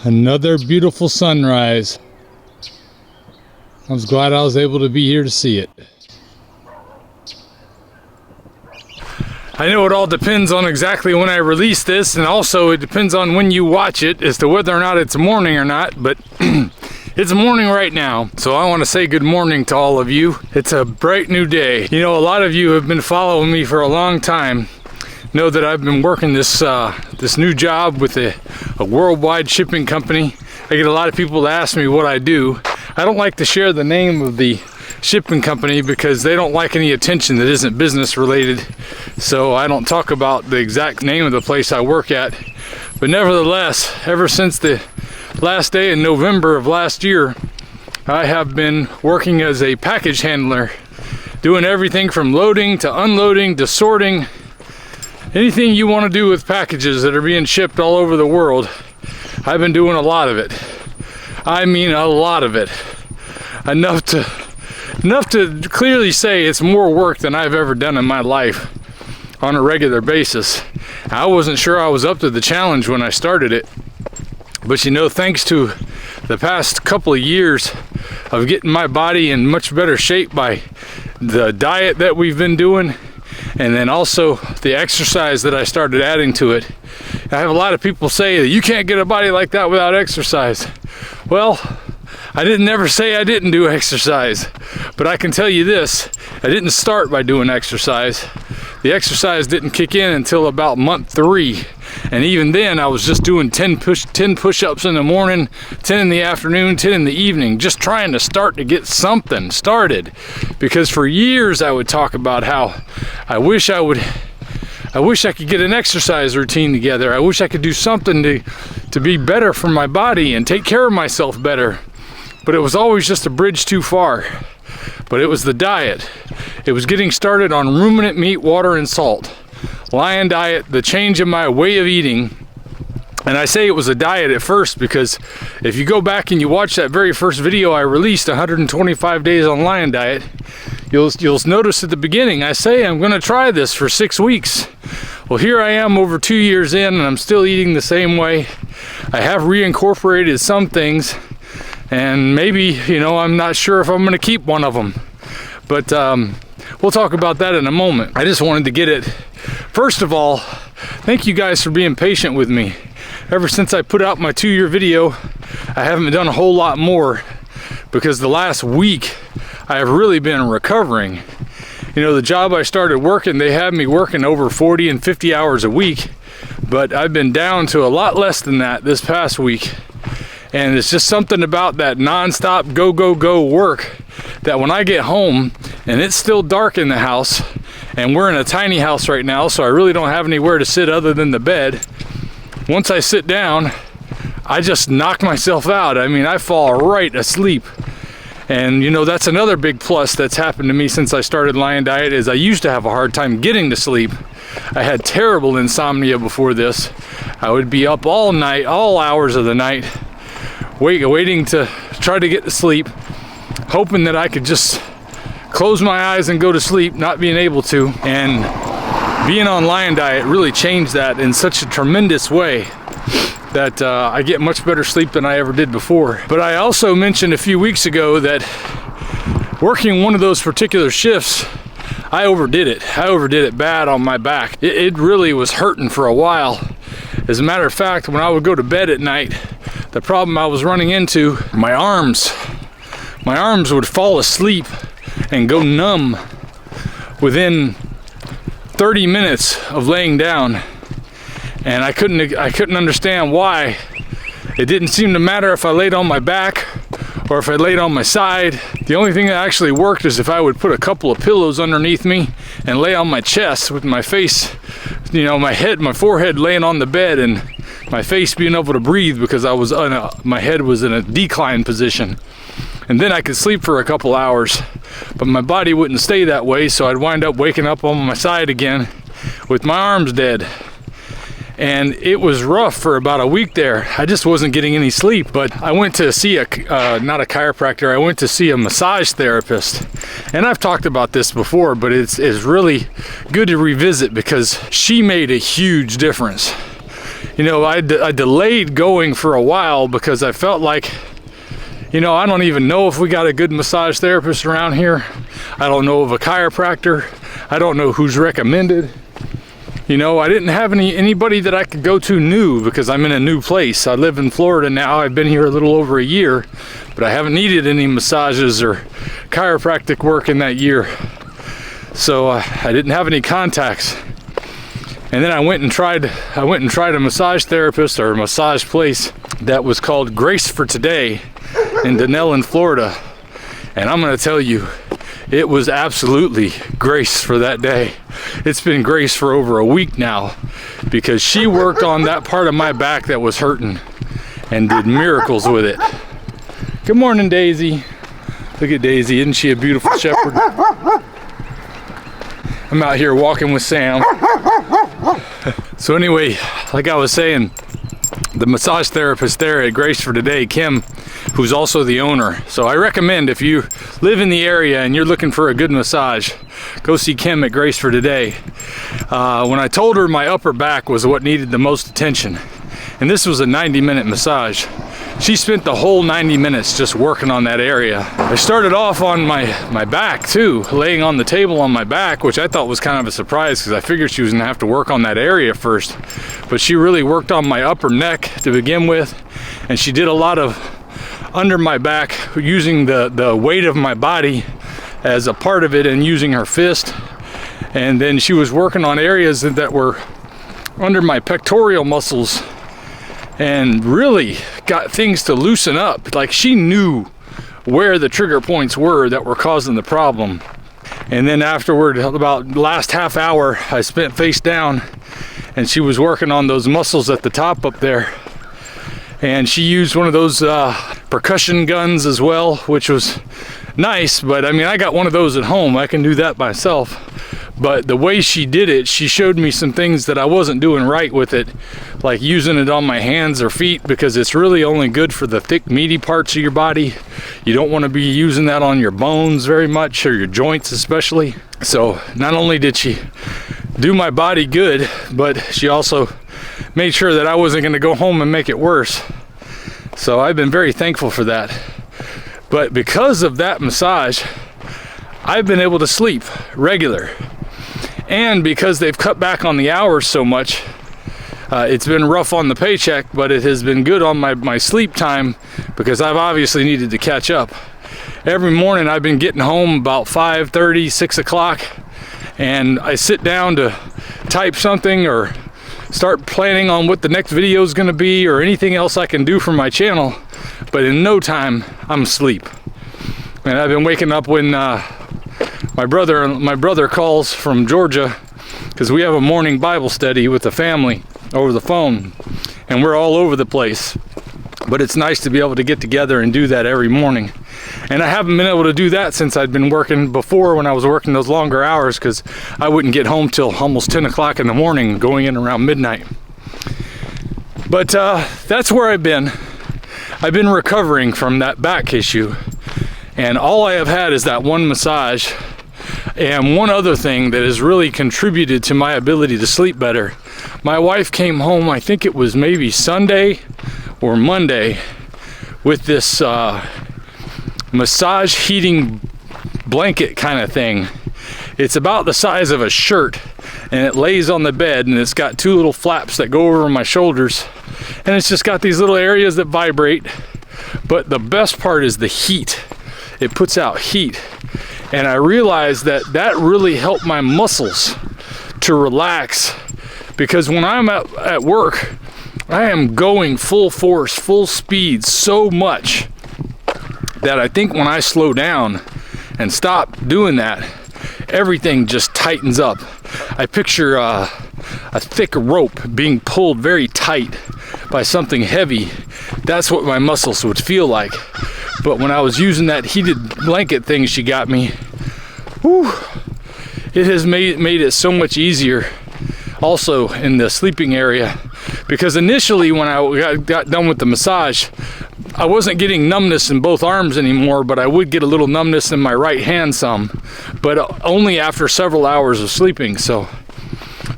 Another beautiful sunrise. I was glad I was able to be here to see it. I know it all depends on exactly when I release this, and also it depends on when you watch it as to whether or not it's morning or not, but it's morning right now, so I want to say good morning to all of you. It's a bright new day. You know, a lot of you have been following me for a long time. Know that I've been working this new job with a worldwide shipping company. I get a lot of people to ask me what I do. I don't like to share the name of the shipping company because they don't like any attention that isn't business related. So I don't talk about the exact name of the place I work at. But nevertheless, ever since the last day in November of last year, I have been working as a package handler, doing everything from loading to unloading to sorting. Anything you want to do with packages that are being shipped all over the world, I've been doing a lot of it. I mean a lot of it. Enough to clearly say it's more work than I've ever done in my life on a regular basis. I wasn't sure I was up to the challenge when I started it. But you know, thanks to the past couple of years of getting my body in much better shape by the diet that we've been doing, and then also the exercise that I started adding to it. I have a lot of people say that you can't get a body like that without exercise. Well, I didn't ever say I didn't do exercise, but I can tell you this, I didn't start by doing exercise. The exercise didn't kick in until about month 3. And even then I was just doing 10 push-ups in the morning, 10 in the afternoon, 10 in the evening, just trying to start to get something started. Because for years I would talk about how I wish I could get an exercise routine together. I wish I could do something to be better for my body and take care of myself better. But it was always just a bridge too far. But it was the diet. It was getting started on ruminant meat, water, and salt. Lion diet, the change in my way of eating. And I say it was a diet at first because if you go back and you watch that very first video I released, 125 days on lion diet, you'll notice at the beginning I say I'm going to try this for 6 weeks. Well, here I am over 2 years in and I'm still eating the same way. I have reincorporated some things, and maybe, you know, I'm not sure if I'm going to keep one of them. But we'll talk about that in a moment. I just wanted to get it. First of all, thank you guys for being patient with me. Ever since I put out my 2-year video, I haven't done a whole lot more because the last week I have really been recovering. You know, the job I started working, they had me working over 40 and 50 hours a week, but I've been down to a lot less than that this past week. And it's just something about that non-stop go, go, go work that when I get home and it's still dark in the house, and we're in a tiny house right now, so I really don't have anywhere to sit other than the bed. Once I sit down, I just knock myself out. I mean, I fall right asleep. And you know, that's another big plus that's happened to me since I started Lion Diet, is I used to have a hard time getting to sleep. I had terrible insomnia before this. I would be up all night, all hours of the night, waiting to try to get to sleep, hoping that I could just close my eyes and go to sleep, not being able to. And being on Lion Diet really changed that in such a tremendous way that I get much better sleep than I ever did before. But I also mentioned a few weeks ago that working one of those particular shifts, I overdid it. I overdid it bad on my back. It really was hurting for a while. As a matter of fact, when I would go to bed at night, the problem I was running into, my arms would fall asleep and go numb within 30 minutes of laying down. And I couldn't understand why. It didn't seem to matter if I laid on my back or if I laid on my side. The only thing that actually worked is if I would put a couple of pillows underneath me and lay on my chest with my face, you know, my forehead laying on the bed and my face being able to breathe because my head was in a decline position. And then I could sleep for a couple hours, but my body wouldn't stay that way, so I'd wind up waking up on my side again with my arms dead. And it was rough for about a week there. I just wasn't getting any sleep, but I went to see not a chiropractor, I went to see a massage therapist. And I've talked about this before, but it's really good to revisit because she made a huge difference. you know, I delayed going for a while because I felt like, you know, I don't even know if we got a good massage therapist around here. I don't know of a chiropractor. I don't know who's recommended. You know, I didn't have anybody that I could go to new because I'm in a new place. I live in Florida now. I've been here a little over a year, but I haven't needed any massages or chiropractic work in that year. So I didn't have any contacts. And then I went and tried a massage therapist or a massage place that was called Grace for Today in Dunnellon, Florida. And I'm going to tell you, it was absolutely grace for that day. It's been grace for over a week now because she worked on that part of my back that was hurting and did miracles with it. Good morning, Daisy. Look at Daisy, isn't she a beautiful shepherd? I'm out here walking with Sam. So anyway, like I was saying, the massage therapist there at Grace for Today, Kim, who's also the owner. So I recommend if you live in the area and you're looking for a good massage, go see Kim at Grace for Today. When I told her my upper back was what needed the most attention, and this was a 90-minute massage, she spent the whole 90 minutes just working on that area. I started off on my back too, laying on the table on my back, which I thought was kind of a surprise because I figured she was gonna have to work on that area first. But she really worked on my upper neck to begin with, and she did a lot of under my back using the weight of my body as a part of it and using her fist. And then she was working on areas that were under my pectoral muscles and really got things to loosen up. Like she knew where the trigger points were that were causing the problem. And then afterward, about the last half hour, I spent face down and she was working on those muscles at the top up there. And she used one of those percussion guns as well, which was nice, but I mean, I got one of those at home. I can do that myself. But the way she did it, she showed me some things that I wasn't doing right with it, like using it on my hands or feet, because it's really only good for the thick, meaty parts of your body. You don't want to be using that on your bones very much, or your joints especially. So not only did she do my body good, but she also made sure that I wasn't going to go home and make it worse. So I've been very thankful for that. But because of that massage, I've been able to sleep regular. And because they've cut back on the hours so much, it's been rough on the paycheck, but it has been good on my sleep time because I've obviously needed to catch up. Every morning I've been getting home about 5:30, 6 o'clock, and I sit down to type something or start planning on what the next video is going to be or anything else I can do for my channel, but in no time I'm asleep. And I've been waking up when my brother calls from Georgia, because we have a morning Bible study with the family over the phone, and we're all over the place. But it's nice to be able to get together and do that every morning. And I haven't been able to do that since I'd been working before, when I was working those longer hours, because I wouldn't get home till almost 10 o'clock in the morning, going in around midnight. But that's where I've been. I've been recovering from that back issue, and all I have had is that one massage. And one other thing that has really contributed to my ability to sleep better, my wife came home, I think it was maybe Sunday or Monday, with this massage heating blanket kind of thing. It's about the size of a shirt, and it lays on the bed, and it's got two little flaps that go over my shoulders, and it's just got these little areas that vibrate. But the best part is the heat. It puts out heat. And I realized that really helped my muscles to relax, because when I'm at work, I am going full force, full speed so much that I think when I slow down and stop doing that, everything just tightens up. I picture a thick rope being pulled very tight by something heavy. That's what my muscles would feel like. But when I was using that heated blanket thing she got me, whew, it has made it so much easier also in the sleeping area. Because initially when I got done with the massage, I wasn't getting numbness in both arms anymore, but I would get a little numbness in my right hand some, but only after several hours of sleeping.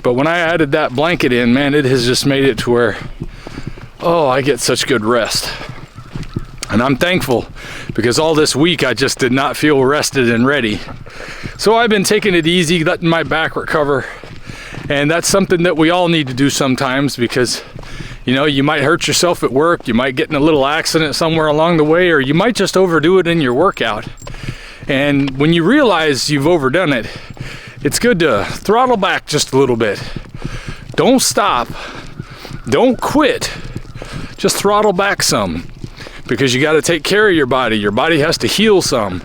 But But when I added that blanket in, man, it has just made it to where, oh, I get such good rest. And I'm thankful, because all this week I just did not feel rested and ready. So I've been taking it easy, letting my back recover. And that's something that we all need to do sometimes, because you know, you might hurt yourself at work, you might get in a little accident somewhere along the way, or you might just overdo it in your workout. And when you realize you've overdone it, it's good to throttle back just a little bit. Don't stop, don't quit, just throttle back some. Because you got to take care of your body. Your body has to heal some.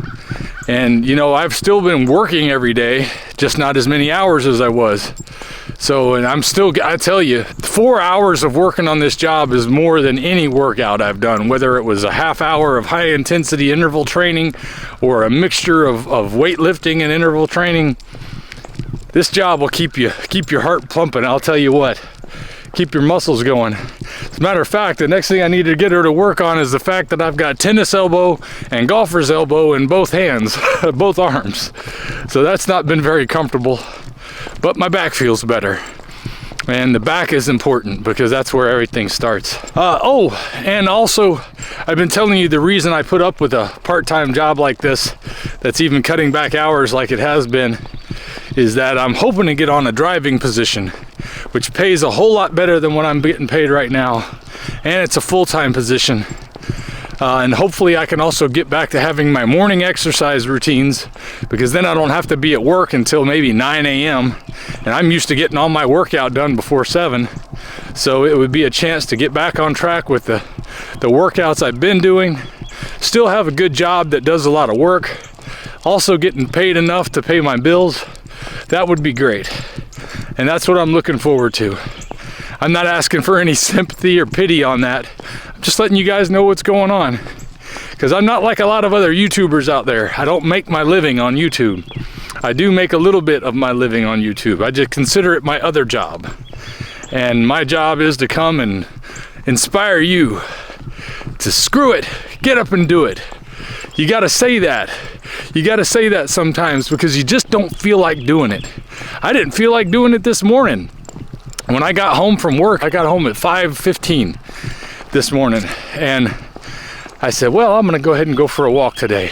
And you know, I've still been working every day, just not as many hours as I was. So, and I'm still, I tell you, 4 hours of working on this job is more than any workout I've done, whether it was a half hour of high intensity interval training or a mixture of weightlifting and interval training. This job will keep your heart pumping, I'll tell you what. Keep your muscles going. As a matter of fact, the next thing I need to get her to work on is the fact that I've got tennis elbow and golfer's elbow in both hands, both arms. So that's not been very comfortable, but my back feels better. And the back is important because that's where everything starts. Oh, and also, I've been telling you the reason I put up with a part-time job like this, that's even cutting back hours like it has been, is that I'm hoping to get on a driving position, which pays a whole lot better than what I'm getting paid right now. And it's a full-time position. And hopefully I can also get back to having my morning exercise routines, because then I don't have to be at work until maybe 9 a.m. And I'm used to getting all my workout done before 7. So it would be a chance to get back on track with the workouts I've been doing. Still have a good job that does a lot of work. Also getting paid enough to pay my bills. That would be great. And that's what I'm looking forward to. I'm not asking for any sympathy or pity on that. I'm just letting you guys know what's going on. Because I'm not like a lot of other YouTubers out there. I don't make my living on YouTube. I do make a little bit of my living on YouTube. I just consider it my other job. And my job is to come and inspire you to screw it, get up and do it. You gotta say that. You gotta say that sometimes, because you just don't feel like doing it. I didn't feel like doing it this morning. When I got home from work, I got home at 5:15 this morning, and I said, well, I'm gonna go ahead and go for a walk today.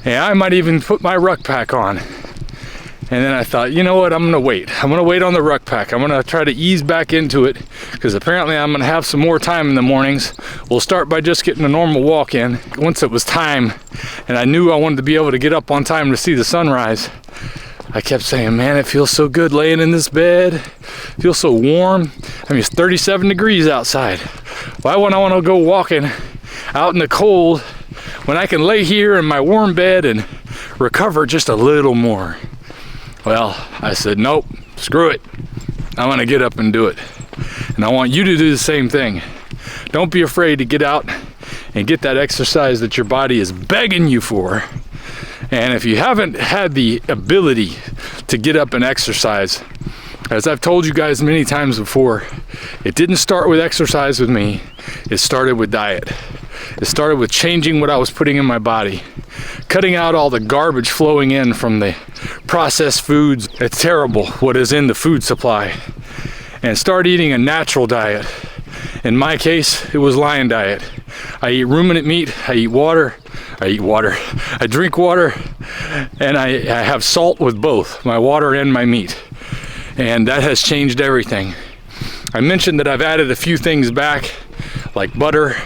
And I might even put my ruck pack on. And then I thought, you know what, I'm gonna wait. I'm gonna wait on the ruck pack. I'm gonna try to ease back into it, because apparently I'm gonna have some more time in the mornings. We'll start by just getting a normal walk in. Once it was time, and I knew I wanted to be able to get up on time to see the sunrise, I kept saying, man, it feels so good laying in this bed. It feels so warm. I mean, it's 37 degrees outside. Why would I want to go walking out in the cold when I can lay here in my warm bed and recover just a little more? Well, I said, nope, screw it. I'm gonna get up and do it. And I want you to do the same thing. Don't be afraid to get out and get that exercise that your body is begging you for. And if you haven't had the ability to get up and exercise, as I've told you guys many times before, it didn't start with exercise with me. It started with diet. It started with changing what I was putting in my body, cutting out all the garbage flowing in from the processed foods. It's terrible what is in the food supply. And start eating a natural diet. In my case, it was lion diet. I eat ruminant meat, I drink water, and I have salt with both, my water and my meat. And that has changed everything. I mentioned that I've added a few things back, like butter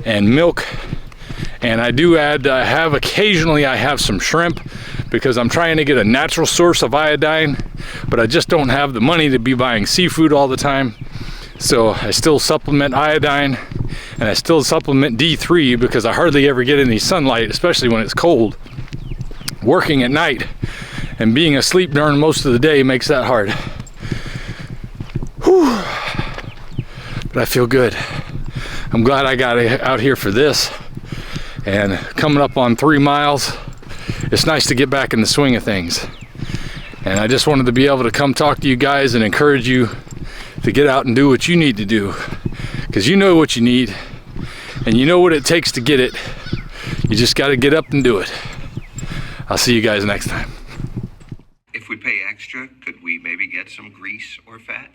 and milk. And I do add, occasionally I have some shrimp, because I'm trying to get a natural source of iodine, but I just don't have the money to be buying seafood all the time. So I still supplement iodine, and I still supplement D3, because I hardly ever get any sunlight, especially when it's cold. Working at night and being asleep during most of the day makes that hard. Whew. But I feel good. I'm glad I got out here for this. And coming up on 3 miles, it's nice to get back in the swing of things. And I just wanted to be able to come talk to you guys and encourage you to get out and do what you need to do, because you know what you need and you know what it takes to get it. You just got to get up and do it. I'll see you guys next time. If we pay extra? Could we maybe get some grease or fat?